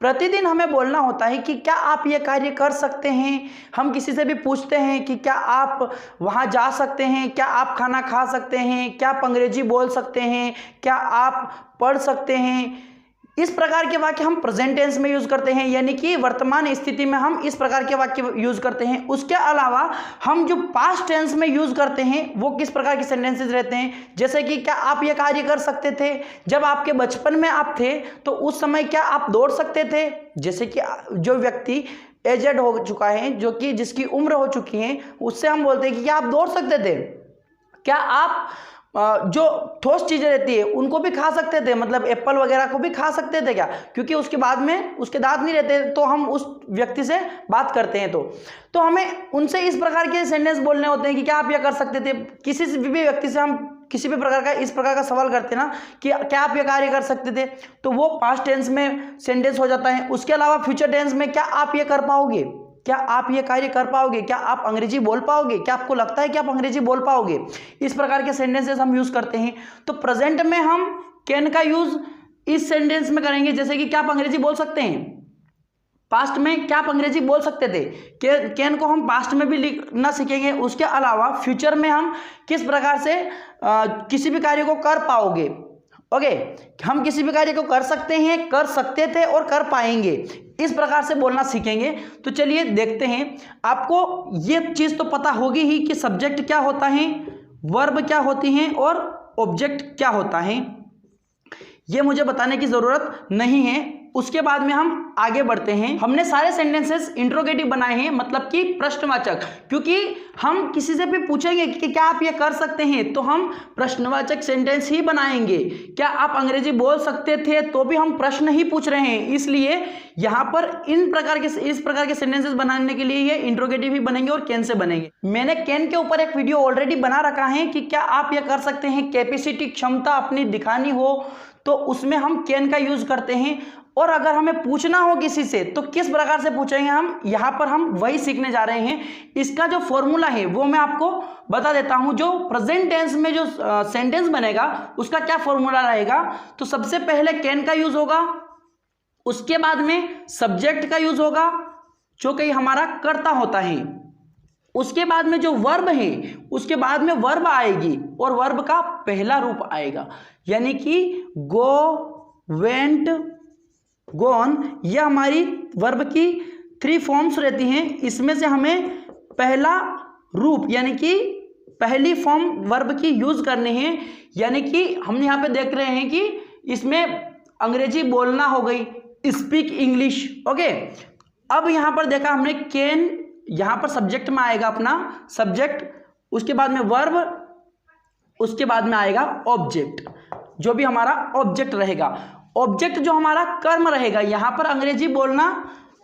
प्रतिदिन हमें बोलना होता है कि क्या आप ये कार्य कर सकते हैं। हम किसी से भी पूछते हैं कि क्या आप वहाँ जा सकते हैं, क्या आप खाना खा सकते हैं, क्या आप अंग्रेजी बोल सकते हैं, क्या आप पढ़ सकते हैं। इस प्रकार के वाक्य हम प्रेजेंट टेंस में यूज करते हैं, यानी कि वर्तमान स्थिति में हम इस प्रकार के वाक्य यूज करते हैं। उसके अलावा हम जो पास्ट टेंस में यूज करते हैं वो किस प्रकार के सेंटेंसेस रहते हैं, जैसे कि क्या आप ये कार्य कर सकते थे। जब आपके बचपन में आप थे तो उस समय क्या आप दौड़ सकते थे। जैसे कि जो व्यक्ति एजेड हो चुका है, जो कि जिसकी उम्र हो चुकी है, उससे हम बोलते हैं कि क्या आप दौड़ सकते थे। क्या आप जो ठोस चीज़ें रहती है उनको भी खा सकते थे, मतलब एप्पल वगैरह को भी खा सकते थे क्या, क्योंकि उसके बाद में उसके दांत नहीं रहते, तो हम उस व्यक्ति से बात करते हैं तो हमें उनसे इस प्रकार के सेंटेंस बोलने होते हैं कि क्या आप यह कर सकते थे। किसी भी व्यक्ति से हम किसी भी प्रकार का इस प्रकार का सवाल करते हैं ना कि क्या आप यह कार्य कर सकते थे, तो वो पास्ट टेंस में सेंटेंस हो जाता है। उसके अलावा फ्यूचर टेंस में क्या आप ये कर पाओगे, क्या आप ये कार्य कर पाओगे, क्या आप अंग्रेजी बोल पाओगे, क्या आपको लगता है कि आप अंग्रेजी बोल पाओगे। इस प्रकार के सेंटेंसेस हम यूज करते हैं। तो प्रेजेंट में हम कैन का यूज इस सेंटेंस में करेंगे, जैसे कि क्या आप अंग्रेजी बोल सकते हैं। पास्ट में क्या आप अंग्रेजी बोल सकते थे, कैन को हम पास्ट में भी लिखना सीखेंगे। उसके अलावा फ्यूचर में हम किस प्रकार से किसी भी कार्य को कर पाओगे। ओके, हम किसी भी कार्य को कर सकते हैं, कर सकते थे और कर पाएंगे, इस प्रकार से बोलना सीखेंगे। तो चलिए देखते हैं। आपको ये चीज तो पता होगी ही कि सब्जेक्ट क्या होता है, वर्ब क्या होती हैं और ऑब्जेक्ट क्या होता है। ये मुझे बताने की जरूरत नहीं है। उसके बाद में हम आगे बढ़ते हैं। हमने सारे सेंटेंसेस इंट्रोगेटिव बनाए हैं, मतलब कि प्रश्नवाचक, क्योंकि हम किसी से भी पूछेंगे कि क्या आप ये कर सकते हैं तो हम प्रश्नवाचक सेंटेंस ही बनाएंगे। क्या आप अंग्रेजी बोल सकते थे, तो भी हम प्रश्न ही पूछ रहे हैं, इसलिए यहाँ पर इस प्रकार के सेंटेंसेस बनाने के लिए ये इंट्रोगेटिव ही बनेंगे और कैन से बनेंगे। मैंने कैन के ऊपर एक वीडियो ऑलरेडी बना रखा है कि क्या आप ये कर सकते हैं, कैपेसिटी क्षमता अपनी दिखानी हो तो उसमें हम कैन का यूज करते हैं। और अगर हमें पूछना हो किसी से तो किस प्रकार से पूछेंगे, हम यहाँ पर हम वही सीखने जा रहे हैं। इसका जो फॉर्मूला है वो मैं आपको बता देता हूँ। जो प्रेजेंट टेंस में जो सेंटेंस बनेगा उसका क्या फॉर्मूला रहेगा, तो सबसे पहले कैन का यूज होगा, उसके बाद में सब्जेक्ट का यूज होगा जो कि हमारा कर्ता होता है, उसके बाद में जो वर्ब है उसके बाद में वर्ब आएगी और वर्ब का पहला रूप आएगा, यानी कि गो, वेंट, गोन, यह हमारी वर्ब की 3 फॉर्म्स रहती हैं। इसमें से हमें पहला रूप यानी कि पहली फॉर्म वर्ब की यूज करनी है, यानी कि हम यहाँ पे देख रहे हैं कि इसमें अंग्रेजी बोलना हो गई, स्पीक इंग्लिश। ओके, अब यहाँ पर देखा हमने कैन, यहाँ पर सब्जेक्ट में आएगा अपना सब्जेक्ट, उसके बाद में वर्ब, उसके बाद में आएगा ऑब्जेक्ट, जो भी हमारा ऑब्जेक्ट रहेगा। ऑब्जेक्ट जो हमारा कर्म रहेगा, यहाँ पर अंग्रेजी बोलना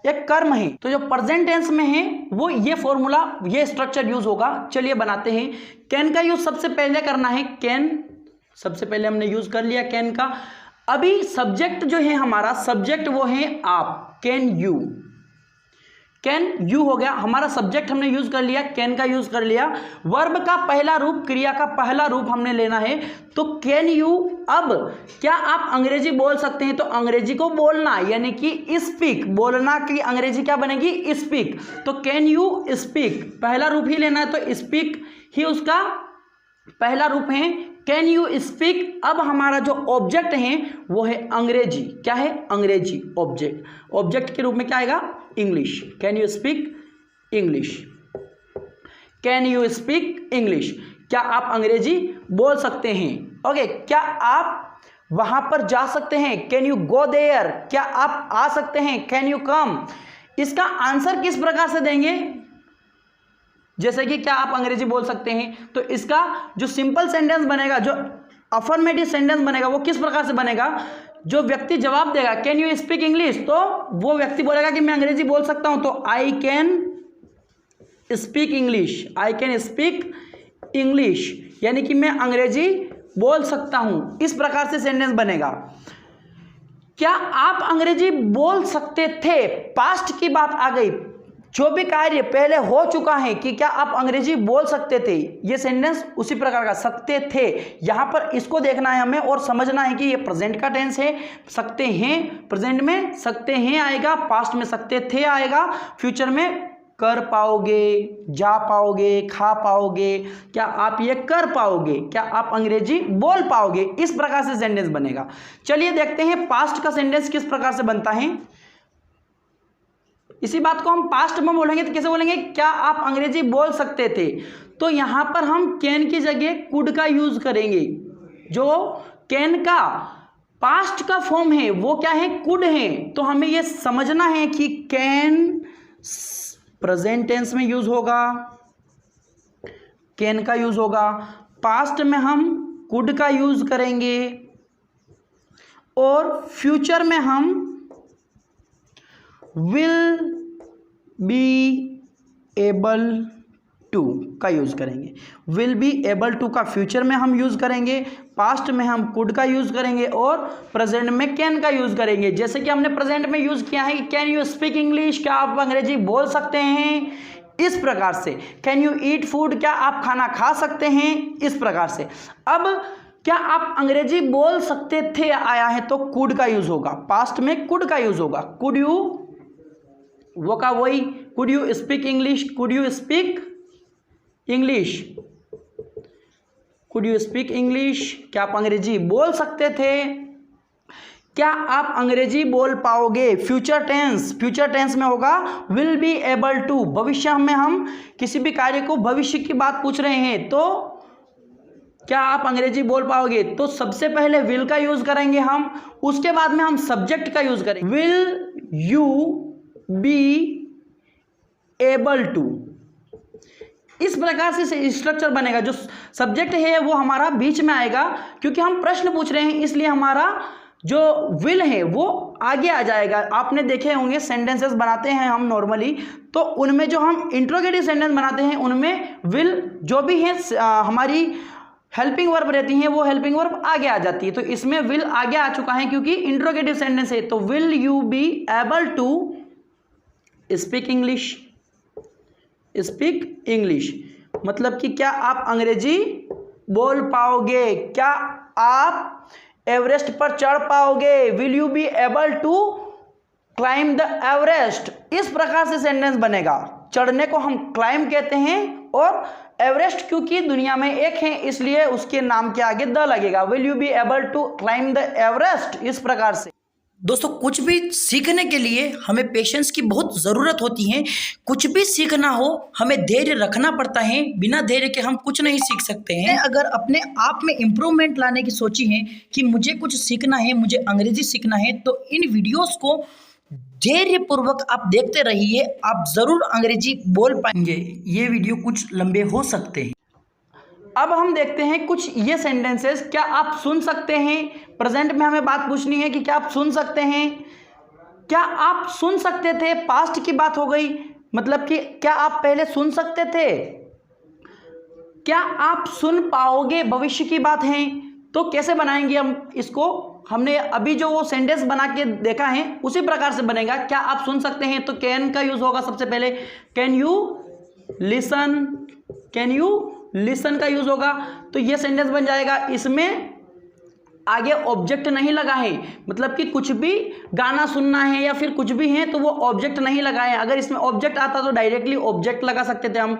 एक कर्म है, तो जो प्रेजेंट टेंस में है वो ये फॉर्मूला, ये स्ट्रक्चर यूज होगा। चलिए बनाते हैं। कैन का यूज सबसे पहले करना है, कैन सबसे पहले हमने यूज कर लिया कैन का। अभी सब्जेक्ट जो है हमारा, सब्जेक्ट वो है आप, कैन यू, कैन यू हो गया हमारा सब्जेक्ट, हमने यूज कर लिया, कैन का यूज कर लिया। वर्ब का पहला रूप, क्रिया का पहला रूप हमने लेना है, तो कैन यू। अब क्या आप अंग्रेजी बोल सकते हैं, तो अंग्रेजी को बोलना यानी कि स्पीक, बोलना की अंग्रेजी क्या बनेगी, स्पीक। तो कैन यू स्पीक पहला रूप ही लेना है, तो स्पीक ही उसका पहला रूप है, कैन यू स्पीक। अब हमारा जो ऑब्जेक्ट है वो है अंग्रेजी, क्या है, अंग्रेजी ऑब्जेक्ट। ऑब्जेक्ट के रूप में क्या आएगा, English, can you speak English, can you speak English. क्या आप अंग्रेजी बोल सकते हैं। ओके, क्या आप वहां पर जा सकते हैं, कैन यू गो देयर। क्या आप आ सकते हैं, कैन यू कम। इसका आंसर किस प्रकार से देंगे, जैसे कि क्या आप अंग्रेजी बोल सकते हैं, तो इसका जो सिंपल सेंटेंस बनेगा, जो अफर्मेटिव सेंटेंस बनेगा, वो किस प्रकार से बनेगा। जो व्यक्ति जवाब देगा कैन यू स्पीक इंग्लिश, तो वो व्यक्ति बोलेगा कि मैं अंग्रेजी बोल सकता हूं, तो I can speak English, I can speak English, यानी कि मैं अंग्रेजी बोल सकता हूं। इस प्रकार से सेंटेंस बनेगा। क्या आप अंग्रेजी बोल सकते थे, पास्ट की बात आ गई, जो भी कार्य पहले हो चुका है कि क्या आप अंग्रेजी बोल सकते थे, ये सेंटेंस उसी प्रकार का सकते थे। यहां पर इसको देखना है हमें और समझना है कि ये प्रेजेंट का टेंस है, सकते हैं, प्रेजेंट में सकते हैं आएगा, पास्ट में सकते थे आएगा, फ्यूचर में कर पाओगे, जा पाओगे, खा पाओगे, क्या आप ये कर पाओगे, क्या आप अंग्रेजी बोल पाओगे, इस प्रकार से सेंटेंस बनेगा। चलिए देखते हैं पास्ट का सेंटेंस किस प्रकार से बनता है। इसी बात को हम पास्ट में बोलेंगे तो कैसे बोलेंगे, क्या आप अंग्रेजी बोल सकते थे, तो यहां पर हम कैन की जगह कुड का यूज करेंगे। जो कैन का पास्ट का फॉर्म है वो क्या है, कुड है। तो हमें यह समझना है कि कैन प्रेजेंट टेंस में यूज होगा, कैन का यूज होगा, पास्ट में हम कुड का यूज करेंगे और फ्यूचर में हम विल बी एबल टू का यूज करेंगे। विल बी एबल टू का फ्यूचर में हम यूज करेंगे, पास्ट में हम कुड का यूज करेंगे और प्रेजेंट में कैन का यूज करेंगे। जैसे कि हमने प्रेजेंट में यूज किया है कि कैन यू स्पीक इंग्लिश, क्या आप अंग्रेजी बोल सकते हैं, इस प्रकार से। कैन यू ईट फूड, क्या आप खाना खा सकते हैं, इस प्रकार से। अब क्या आप अंग्रेजी बोल सकते थे आया है तो कुड का यूज होगा, पास्ट में कुड का यूज होगा। कुड यू, वो का वही, could you speak English, could you speak English, could you speak English, क्या आप अंग्रेजी बोल सकते थे, क्या आप अंग्रेजी बोल पाओगे। फ्यूचर टेंस, फ्यूचर टेंस में होगा विल बी एबल टू। भविष्य में हम किसी भी कार्य को भविष्य की बात पूछ रहे हैं तो क्या आप अंग्रेजी बोल पाओगे, तो सबसे पहले विल का यूज करेंगे हम, उसके बाद में हम सब्जेक्ट का यूज करेंगे। Will you be able to, इस प्रकार से स्ट्रक्चर बनेगा। जो सब्जेक्ट है वो हमारा बीच में आएगा, क्योंकि हम प्रश्न पूछ रहे हैं इसलिए हमारा जो विल है वो आगे आ जाएगा। आपने देखे होंगे सेंटेंसेस बनाते हैं हम नॉर्मली, तो उनमें जो हम इंट्रोगेटिव सेंटेंस बनाते हैं उनमें विल जो भी है हमारी हेल्पिंग वर्ब रहती है, वो हेल्पिंग वर्ब आगे आ जाती है। तो इसमें विल आगे आ चुका है क्योंकि इंट्रोगेटिव सेंटेंस है। तो will you be able to speak English, speak English मतलब कि क्या आप अंग्रेजी बोल पाओगे, क्या आप एवरेस्ट पर चढ़ पाओगे। Will you be able to climb the Everest, इस प्रकार से सेंटेंस बनेगा। चढ़ने को हम क्लाइम कहते हैं और एवरेस्ट क्योंकि दुनिया में एक है इसलिए उसके नाम के आगे द लगेगा। Will you be able to climb the Everest, इस प्रकार से। दोस्तों कुछ भी सीखने के लिए हमें पेशेंस की बहुत ज़रूरत होती है। कुछ भी सीखना हो हमें धैर्य रखना पड़ता है, बिना धैर्य के हम कुछ नहीं सीख सकते हैं। अगर अपने आप में इम्प्रूवमेंट लाने की सोची है कि मुझे कुछ सीखना है, मुझे अंग्रेजी सीखना है, तो इन वीडियोस को धैर्यपूर्वक आप देखते रहिए, आप ज़रूर अंग्रेजी बोल पाएंगे। ये वीडियो कुछ लंबे हो सकते हैं। अब हम देखते हैं कुछ ये सेंटेंसेस, क्या आप सुन सकते हैं। प्रेजेंट में हमें बात पूछनी है कि क्या आप सुन सकते हैं, क्या आप सुन सकते थे, पास्ट की बात हो गई, मतलब कि क्या आप पहले सुन सकते थे। क्या आप सुन पाओगे, भविष्य की बात है। तो कैसे बनाएंगे हम इसको, हमने अभी जो वो सेंटेंस बना के देखा है उसी प्रकार से बनेगा। क्या आप सुन सकते हैं तो कैन का यूज होगा सबसे पहले। Can you listen, can you listen का यूज होगा, तो ये सेंटेंस बन जाएगा। इसमें आगे ऑब्जेक्ट नहीं लगा है, मतलब कि कुछ भी गाना सुनना है या फिर कुछ भी है तो वो ऑब्जेक्ट नहीं लगा है। अगर इसमें ऑब्जेक्ट आता तो डायरेक्टली ऑब्जेक्ट लगा सकते थे हम।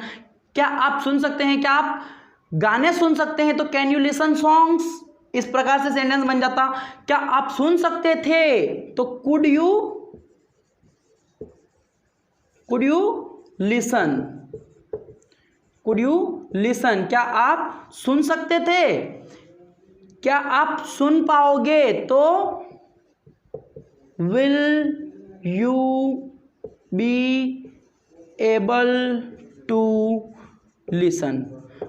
क्या आप सुन सकते हैं, क्या आप गाने सुन सकते हैं, तो कैन यू लिसन सॉन्ग्स, इस प्रकार से सेंटेंस बन जाता। क्या आप सुन सकते थे तो could you listen, could you listen, क्या आप सुन सकते थे। क्या आप सुन पाओगे तो will you be able to listen.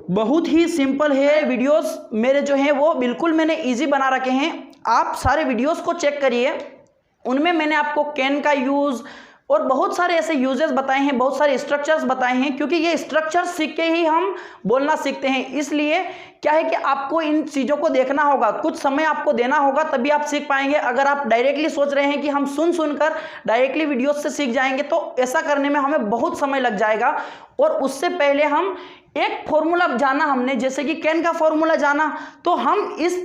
बहुत ही सिंपल है। वीडियोस मेरे जो हैं वो बिल्कुल मैंने इजी बना रखे हैं, आप सारे वीडियोस को चेक करिए, उनमें मैंने आपको कैन का यूज़, और बहुत सारे ऐसे यूजेस बताए हैं, बहुत सारे स्ट्रक्चर्स बताए हैं, क्योंकि ये स्ट्रक्चर सीख के ही हम बोलना सीखते हैं। इसलिए क्या है कि आपको इन चीज़ों को देखना होगा, कुछ समय आपको देना होगा, तभी आप सीख पाएंगे। अगर आप डायरेक्टली सोच रहे हैं कि हम सुनकर डायरेक्टली वीडियोस से सीख जाएंगे, तो ऐसा करने में हमें बहुत समय लग जाएगा। और उससे पहले हम एक फॉर्मूला जाना हमने, जैसे कि कैन का फॉर्मूला जाना, तो हम इस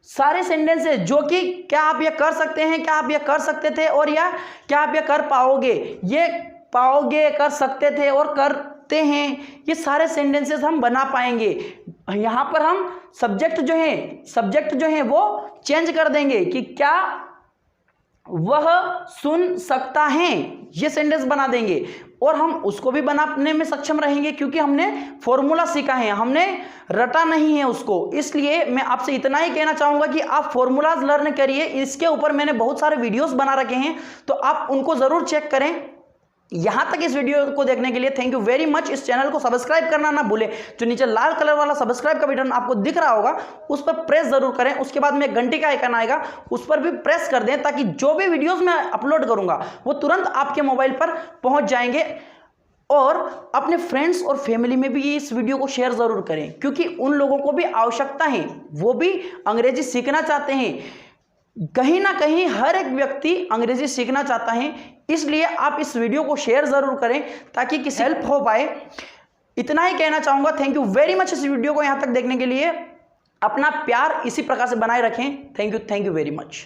सारे सेंटेंसेस जो कि क्या आप ये कर सकते हैं, क्या आप ये कर सकते थे, और या क्या आप ये कर पाओगे, ये पाओगे, कर सकते थे और करते हैं, ये सारे सेंटेंसेस हम बना पाएंगे। यहाँ पर हम सब्जेक्ट जो है वो चेंज कर देंगे कि क्या वह सुन सकता है, ये सेंटेंस बना देंगे, और हम उसको भी बनाने में सक्षम रहेंगे, क्योंकि हमने फॉर्मूला सीखा है, हमने रटा नहीं है उसको। इसलिए मैं आपसे इतना ही कहना चाहूंगा कि आप फॉर्मूलाज लर्न करिए। इसके ऊपर मैंने बहुत सारे वीडियोस बना रखे हैं, तो आप उनको जरूर चेक करें। यहां तक इस वीडियो को देखने के लिए थैंक यू वेरी मच। इस चैनल को सब्सक्राइब करना ना भूलें। जो नीचे लाल कलर वाला सब्सक्राइब का बटन आपको दिख रहा होगा, उस पर प्रेस जरूर करें। उसके बाद में घंटी का आइकन आएगा, उस पर भी प्रेस कर दें, ताकि जो भी वीडियोस मैं अपलोड करूंगा वो तुरंत आपके मोबाइल पर पहुंच जाएंगे। और अपने फ्रेंड्स और फैमिली में भी इस वीडियो को शेयर जरूर करें, क्योंकि उन लोगों को भी आवश्यकता है, वो भी अंग्रेजी सीखना चाहते हैं। कहीं ना कहीं हर एक व्यक्ति अंग्रेजी सीखना चाहता है, इसलिए आप इस वीडियो को शेयर जरूर करें ताकि किसी हेल्प हो पाए। इतना ही कहना चाहूंगा। थैंक यू वेरी मच इस वीडियो को यहां तक देखने के लिए। अपना प्यार इसी प्रकार से बनाए रखें। Thank you very much.